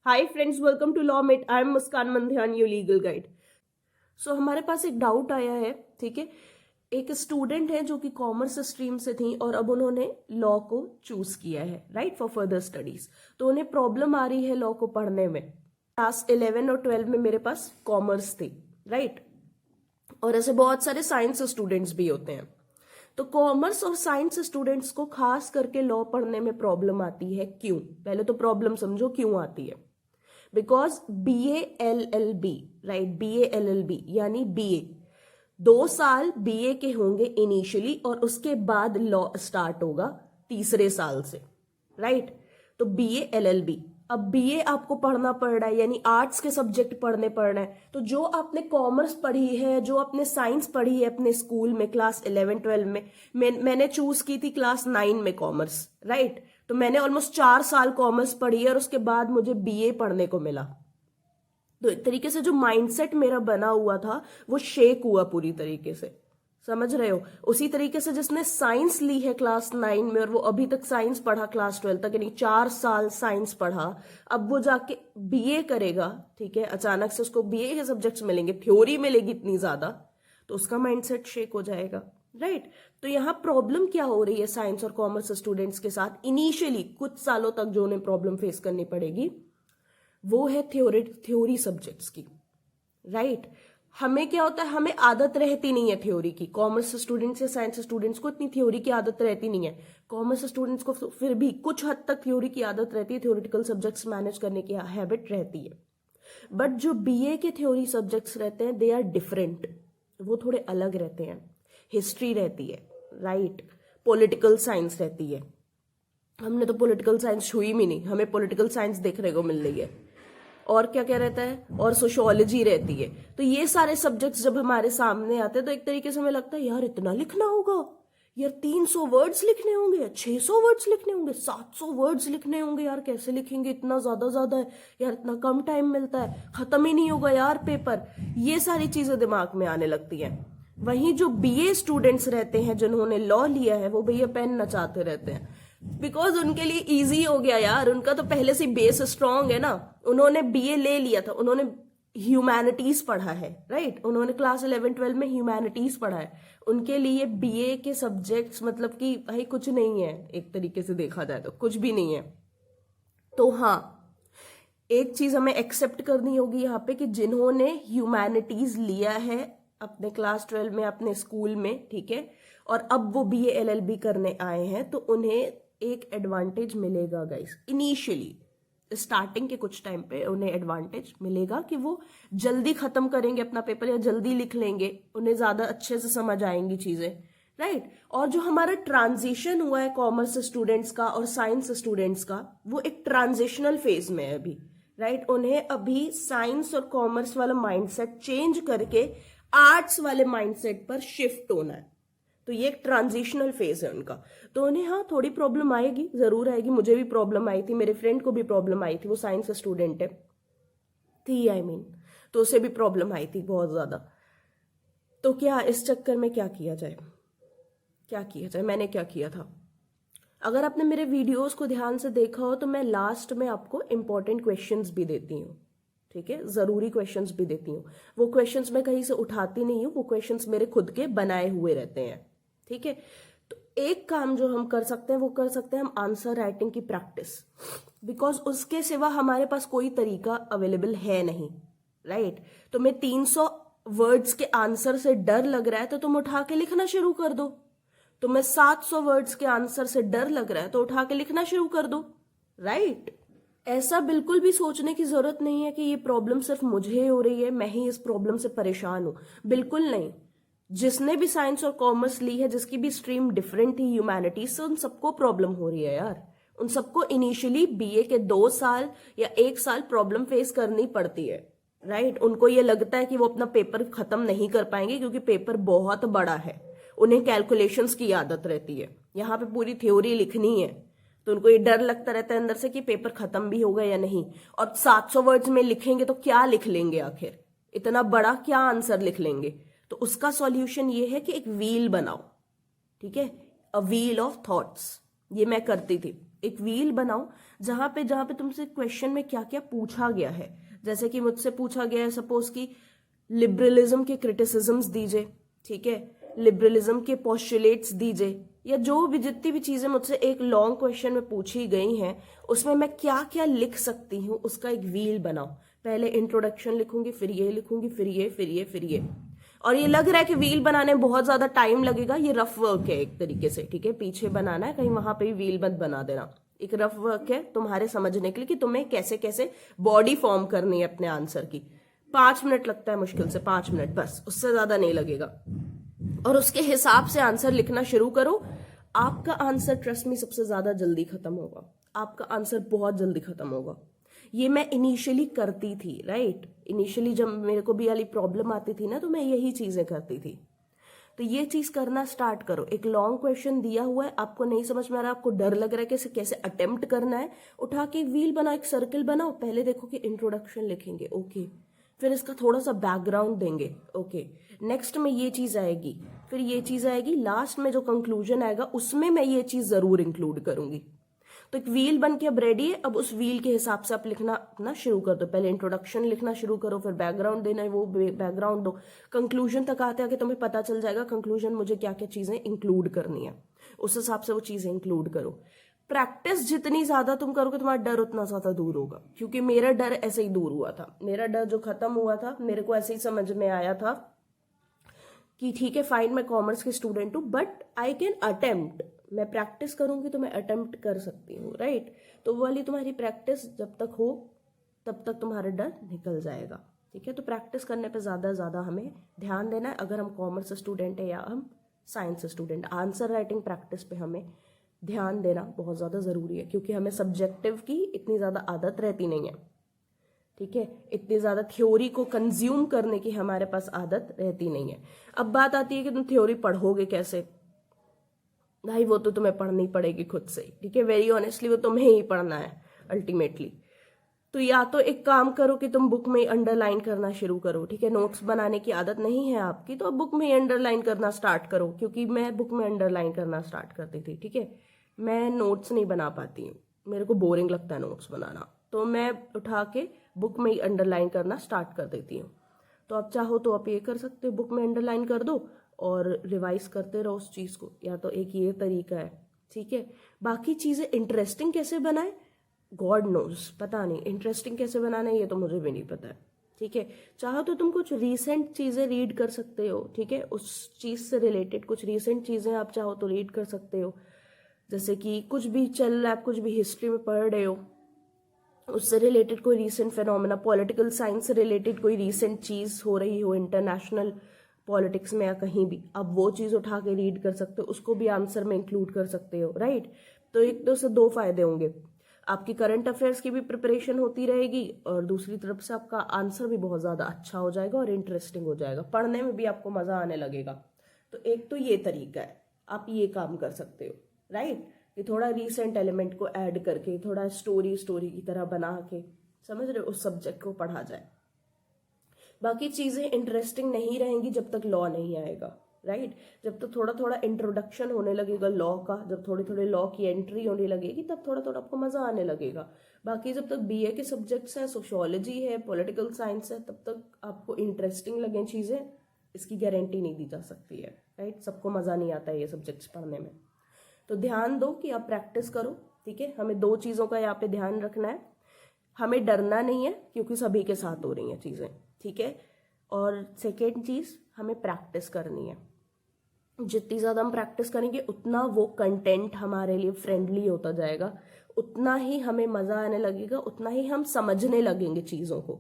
Hi friends, welcome to Law Mate. I am Muskan Mandhiyan, your legal guide. So हमारे पास एक doubt आया है, ठीक है। एक स्टूडेंट है जो कि कॉमर्स स्ट्रीम से थी और अब उन्होंने लॉ को चूज किया है, राइट, फॉर फर्दर स्टडीज। तो उन्हें प्रॉब्लम आ रही है लॉ को पढ़ने में। क्लास 11 और 12 में मेरे पास कॉमर्स थी, राइट, और ऐसे बहुत सारे साइंस स्टूडेंट्स भी होते हैं। तो कॉमर्स और साइंस स्टूडेंट्स को खास करके लॉ पढ़ने में प्रॉब्लम आती है। क्यों? पहले तो प्रॉब्लम समझो क्यों आती है। बिकॉज BA-LLB, राइट, BA-LLB यानी BA 2 साल BA के होंगे इनिशियली और उसके बाद लॉ स्टार्ट होगा तीसरे साल से, राइट। तो BA-LLB, अब BA आपको पढ़ना पड़ रहा है, यानी आर्ट्स के सब्जेक्ट पढ़ने पड़ रहे हैं। तो जो आपने कॉमर्स पढ़ी है, जो आपने साइंस पढ़ी है अपने स्कूल में क्लास 11-12 में, मैंने चूज की थी क्लास 9 में कॉमर्स, राइट। तो मैंने ऑलमोस्ट 4 साल कॉमर्स पढ़ी है और उसके बाद मुझे BA पढ़ने को मिला। तो एक तरीके से जो माइंडसेट मेरा बना हुआ था वो शेक हुआ पूरी तरीके से, समझ रहे हो। उसी तरीके से जिसने साइंस ली है क्लास 9 में और वो अभी तक साइंस पढ़ा क्लास 12 तक, यानी 4 साल साइंस पढ़ा, अब वो जाके BA करेगा, ठीक है। अचानक से उसको BA के सब्जेक्ट्स मिलेंगे, थ्योरी मिलेगी इतनी ज्यादा, तो उसका माइंडसेट शेक हो जाएगा, राइट। तो यहाँ प्रॉब्लम क्या हो रही है साइंस और कॉमर्स स्टूडेंट्स के साथ इनिशियली कुछ सालों तक जो उन्हें प्रॉब्लम फेस करनी पड़ेगी वो है थ्योरी सब्जेक्ट्स की, राइट। हमें क्या होता है, हमें आदत रहती नहीं है थ्योरी की। कॉमर्स स्टूडेंट्स या साइंस स्टूडेंट्स को इतनी थ्योरी की आदत रहती नहीं है। कॉमर्स स्टूडेंट्स को फिर भी कुछ हद तक थ्योरी की आदत रहती है, थ्योरेटिकल सब्जेक्ट्स मैनेज करने की हैबिट रहती है। बट जो BA के थ्योरी सब्जेक्ट्स रहते हैं दे आर डिफरेंट, वो थोड़े अलग रहते हैं। हिस्ट्री रहती है, राइट, पॉलिटिकल साइंस रहती है। हमने तो पॉलिटिकल साइंस छुई भी नहीं, हमें पॉलिटिकल साइंस देखने को मिल रही है। और क्या क्या रहता है, और सोशियोलॉजी रहती है। तो ये सारे सब्जेक्ट्स जब हमारे सामने आते हैं तो एक तरीके से हमें लगता है यार इतना लिखना होगा, यार 300 वर्ड्स लिखने होंगे, 600 वर्ड्स लिखने होंगे, 700 वर्ड्स लिखने होंगे, यार कैसे लिखेंगे, इतना ज्यादा है यार, इतना कम टाइम मिलता है, खत्म ही नहीं होगा यार पेपर। ये सारी चीजें दिमाग में आने लगती हैं। वहीं जो BA स्टूडेंट्स रहते हैं जिन्होंने लॉ लिया है वो भैया पेन नचाते रहते हैं, बिकॉज उनके लिए इजी हो गया यार, उनका तो पहले से बेस स्ट्रांग है ना। उन्होंने BA ले लिया था, उन्होंने ह्यूमैनिटीज पढ़ा है, राइट, उन्होंने क्लास 11-12 में ह्यूमैनिटीज पढ़ा है। उनके लिए BA के सब्जेक्ट्स मतलब कि भाई कुछ नहीं है, एक तरीके से देखा जाए तो कुछ भी नहीं है। तो हाँ, एक चीज हमें एक्सेप्ट करनी होगी यहाँ पे कि जिन्होंने ह्यूमैनिटीज लिया है अपने क्लास 12 में अपने स्कूल में, ठीक है, और अब वो BA-LLB करने आए हैं, तो उन्हें एक एडवांटेज मिलेगा गाइस। इनिशियली स्टार्टिंग के कुछ टाइम पे उन्हें एडवांटेज मिलेगा कि वो जल्दी खत्म करेंगे अपना पेपर या जल्दी लिख लेंगे, उन्हें ज्यादा अच्छे से समझ आएंगी चीजें, राइट। और जो हमारा ट्रांजिशन हुआ है कॉमर्स स्टूडेंट्स का और साइंस स्टूडेंट्स का, वो एक ट्रांजिशनल फेज में है अभी, राइट। उन्हें अभी साइंस और कॉमर्स वाला माइंडसेट चेंज करके आर्ट्स वाले माइंडसेट पर शिफ्ट होना है। तो ये एक ट्रांजिशनल फेज है उनका। तो उन्हें हाँ थोड़ी प्रॉब्लम आएगी, जरूर आएगी। मुझे भी प्रॉब्लम आई थी, मेरे फ्रेंड को भी प्रॉब्लम आई थी, वो साइंस स्टूडेंट है थी, आई मीन, तो उसे भी प्रॉब्लम आई थी बहुत ज्यादा। तो क्या इस चक्कर में क्या किया जाए, क्या किया जाए, मैंने क्या किया था। अगर आपने मेरे वीडियोस को ध्यान से देखा हो तो मैं लास्ट में आपको इंपॉर्टेंट क्वेश्चंस भी देती हूँ, ठीक है, जरूरी क्वेश्चंस भी देती हूँ। वो क्वेश्चंस मैं कहीं से उठाती नहीं हूँ, वो क्वेश्चंस मेरे खुद के बनाए हुए रहते हैं, ठीक है। तो एक काम जो हम कर सकते हैं वो कर सकते हैं हम आंसर राइटिंग की प्रैक्टिस, बिकॉज उसके सिवा हमारे पास कोई तरीका अवेलेबल है नहीं, राइट। तो मैं 300 वर्ड्स के आंसर से डर लग रहा है तो तुम उठा के लिखना शुरू कर दो। तो मैं 700 वर्ड्स के आंसर से डर लग रहा है तो उठा के लिखना शुरू कर दो, राइट। ऐसा बिल्कुल भी सोचने की जरूरत नहीं है कि ये प्रॉब्लम सिर्फ मुझे हो रही है, मैं ही इस प्रॉब्लम से परेशान हूं, बिल्कुल नहीं। जिसने भी साइंस और कॉमर्स ली है, जिसकी भी स्ट्रीम डिफरेंट थी ह्यूमैनिटीज से, उन सबको प्रॉब्लम हो रही है यार। उन सबको इनिशियली BA के 2 साल या 1 साल प्रॉब्लम फेस करनी पड़ती है, राइट। उनको ये लगता है कि वो अपना पेपर खत्म नहीं कर पाएंगे क्योंकि पेपर बहुत बड़ा है। उन्हें कैलकुलेशंस की आदत रहती है, यहाँ पे पूरी थ्योरी लिखनी है, तो उनको ये डर लगता रहता है अंदर से कि पेपर खत्म भी होगा या नहीं। और 700 वर्ड्स में लिखेंगे तो क्या लिख लेंगे आखिर, इतना बड़ा क्या आंसर लिख लेंगे। तो उसका सॉल्यूशन ये है कि एक व्हील बनाओ, ठीक है, अ व्हील ऑफ थॉट्स। ये मैं करती थी। एक व्हील बनाओ जहां पे तुमसे क्वेश्चन में क्या क्या पूछा गया है। जैसे कि मुझसे पूछा गया है सपोज कि लिबरलिज्म के क्रिटिसिज्म्स दीजिए, ठीक है, लिबरलिज्म के पोस्टुलेट्स दीजिए, या जो भी जितनी भी चीजें मुझसे एक लॉन्ग क्वेश्चन में पूछी गई हैं उसमें मैं क्या क्या लिख सकती हूँ उसका एक व्हील बनाओ। पहले इंट्रोडक्शन लिखूंगी, फिर ये लिखूंगी, फिर ये, फिर ये, फिर ये। और ये लग रहा है कि व्हील बनाने में बहुत ज्यादा टाइम लगेगा, ये रफ वर्क है एक तरीके से, ठीक है, पीछे बनाना है, कहीं वहां पे व्हील मत बना देना। एक रफ वर्क है तुम्हारे समझने के लिए कि तुम्हें कैसे कैसे बॉडी फॉर्म करनी है अपने आंसर की। 5 मिनट लगता है मुश्किल से, 5 मिनट बस, उससे ज्यादा नहीं लगेगा। और उसके हिसाब से आंसर लिखना शुरू करो। आपका आंसर ट्रस्ट मी सबसे ज्यादा जल्दी खत्म होगा, आपका आंसर बहुत जल्दी खत्म होगा। ये मैं इनिशियली करती थी, राइट, इनिशियली जब मेरे को भी वाली प्रॉब्लम आती थी ना तो मैं यही चीजें करती थी। तो ये चीज करना स्टार्ट करो। एक लॉन्ग क्वेश्चन दिया हुआ है, आपको नहीं समझ में आ रहा, आपको डर लग रहा है कि इसे कैसे अटेम्प्ट करना है, उठा के व्हील बनाओ, एक सर्कल बनाओ। पहले देखो कि इंट्रोडक्शन लिखेंगे, ओके, फिर इसका थोड़ा सा बैकग्राउंड देंगे, ओके, नेक्स्ट में ये चीज आएगी, फिर ये चीज आएगी, लास्ट में जो कंक्लूजन आएगा उसमें मैं ये चीज जरूर इंक्लूड करूंगी। तो एक व्हील बन के अब रेडी है। अब उस व्हील के हिसाब से आप लिखना अपना शुरू कर दो। पहले इंट्रोडक्शन लिखना शुरू करो, फिर बैकग्राउंड देना है, वो बैकग्राउंड दो। कंक्लूजन तक आते आके तुम्हें पता चल जाएगा कंक्लूजन मुझे क्या क्या चीजें इंक्लूड करनी है, उस हिसाब से वो चीजें इंक्लूड करो। प्रैक्टिस जितनी ज्यादा तुम करोगे तुम्हारा डर उतना ज्यादा दूर होगा, क्योंकि मेरा डर ऐसे ही दूर हुआ था। मेरा डर जो खत्म हुआ था, मेरे को ऐसे ही समझ में आया था कि ठीक है फाइन, मैं कॉमर्स के स्टूडेंट हूँ बट आई कैन अटेम्प्ट, मैं प्रैक्टिस करूंगी तो मैं अटेम्प्ट कर सकती हूँ, राइट। तो वो वाली तुम्हारी प्रैक्टिस जब तक हो तब तक तुम्हारा डर निकल जाएगा, ठीक है। तो प्रैक्टिस करने पे ज्यादा हमें ध्यान देना है, अगर हम कॉमर्स स्टूडेंट है या हम science student. Answer writing practice पे हमें ध्यान देना बहुत ज्यादा जरूरी है, क्योंकि हमें सब्जेक्टिव की इतनी ज्यादा आदत रहती नहीं है, ठीक है, इतनी ज्यादा थ्योरी को कंज्यूम करने की हमारे पास आदत रहती नहीं है। अब बात आती है कि तुम थ्योरी पढ़ोगे कैसे। भाई वो तो तुम्हें पढ़नी पड़ेगी खुद से, ठीक है, वेरी ऑनेस्टली वो तुम्हें ही पढ़ना है अल्टीमेटली। तो या तो एक काम करो कि तुम बुक में अंडरलाइन करना शुरू करो, ठीक है, नोट्स बनाने की आदत नहीं है आपकी तो अब बुक में अंडरलाइन करना स्टार्ट करो, क्योंकि मैं बुक में अंडरलाइन करना स्टार्ट करती थी, ठीक है। मैं नोट्स नहीं बना पाती हूँ, मेरे को बोरिंग लगता है नोट्स बनाना, तो मैं उठा के बुक में ही अंडरलाइन करना स्टार्ट कर देती हूँ। तो आप चाहो तो आप ये कर सकते हो, बुक में अंडरलाइन कर दो और रिवाइज करते रहो उस चीज को, या तो एक ये तरीका है, ठीक है। बाकी चीजें इंटरेस्टिंग कैसे बनाए गॉड नोज, पता नहीं इंटरेस्टिंग कैसे बनाना है ये तो मुझे भी नहीं पता है, ठीक है। चाहो तो तुम कुछ रीसेंट चीजें रीड कर सकते हो, ठीक है, उस चीज से रिलेटेड कुछ रीसेंट चीजें आप चाहो तो रीड कर सकते हो। जैसे कि कुछ भी चल रहा है, आप कुछ भी हिस्ट्री में पढ़ रहे हो, उससे रिलेटेड कोई रीसेंट फेनोमेना, पॉलिटिकल साइंस से रिलेटेड कोई रीसेंट चीज हो रही हो इंटरनेशनल पॉलिटिक्स में या कहीं भी, आप वो चीज उठा के रीड कर सकते हो, उसको भी आंसर में इंक्लूड कर सकते हो, राइट। तो एक तो से 2 फायदे होंगे, आपकी करंट अफेयर्स की भी प्रिपरेशन होती रहेगी और दूसरी तरफ से आपका आंसर भी बहुत ज्यादा अच्छा हो जाएगा और इंटरेस्टिंग हो जाएगा, पढ़ने में भी आपको मजा आने लगेगा। तो एक तो ये तरीका है, आप ये काम कर सकते हो, राइट, कि थोड़ा रीसेंट एलिमेंट को ऐड करके थोड़ा स्टोरी की तरह बना के, समझ रहे हो, उस सब्जेक्ट को पढ़ा जाए। बाकी चीजें इंटरेस्टिंग नहीं रहेंगी जब तक लॉ नहीं आएगा, राइट। जब तक थोड़ा इंट्रोडक्शन होने लगेगा लॉ का, जब थोड़ी लॉ की एंट्री होने लगेगी तब थोड़ा आपको मजा आने लगेगा। बाकी जब तक बीए के सब्जेक्ट्स हैं, सोशियोलॉजी है, पॉलिटिकल साइंस है, तब तक आपको इंटरेस्टिंग लगे चीजें, इसकी गारंटी नहीं दी जा सकती है, राइट। सबको मजा नहीं आता है ये सब्जेक्ट्स पढ़ने में। तो ध्यान दो कि आप प्रैक्टिस करो, ठीक है। हमें 2 चीजों का यहाँ पे ध्यान रखना है, हमें डरना नहीं है क्योंकि सभी के साथ हो रही हैं चीजें, ठीक है। और सेकेंड चीज, हमें प्रैक्टिस करनी है। जितनी ज्यादा हम प्रैक्टिस करेंगे उतना वो कंटेंट हमारे लिए फ्रेंडली होता जाएगा, उतना ही हमें मजा आने लगेगा, उतना ही हम समझने लगेंगे चीजों को,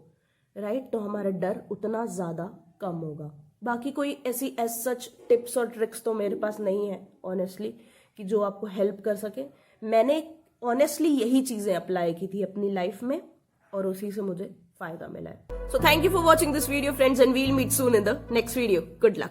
राइट। तो हमारा डर उतना ज्यादा कम होगा। बाकी कोई ऐसी एज सच टिप्स और ट्रिक्स तो मेरे पास नहीं है ऑनेस्टली कि जो आपको हेल्प कर सके। मैंने ऑनेस्टली यही चीजें अप्लाई की थी अपनी लाइफ में और उसी से मुझे फायदा मिला है। So thank you for watching this video friends and we'll meet soon in the next video. Good luck.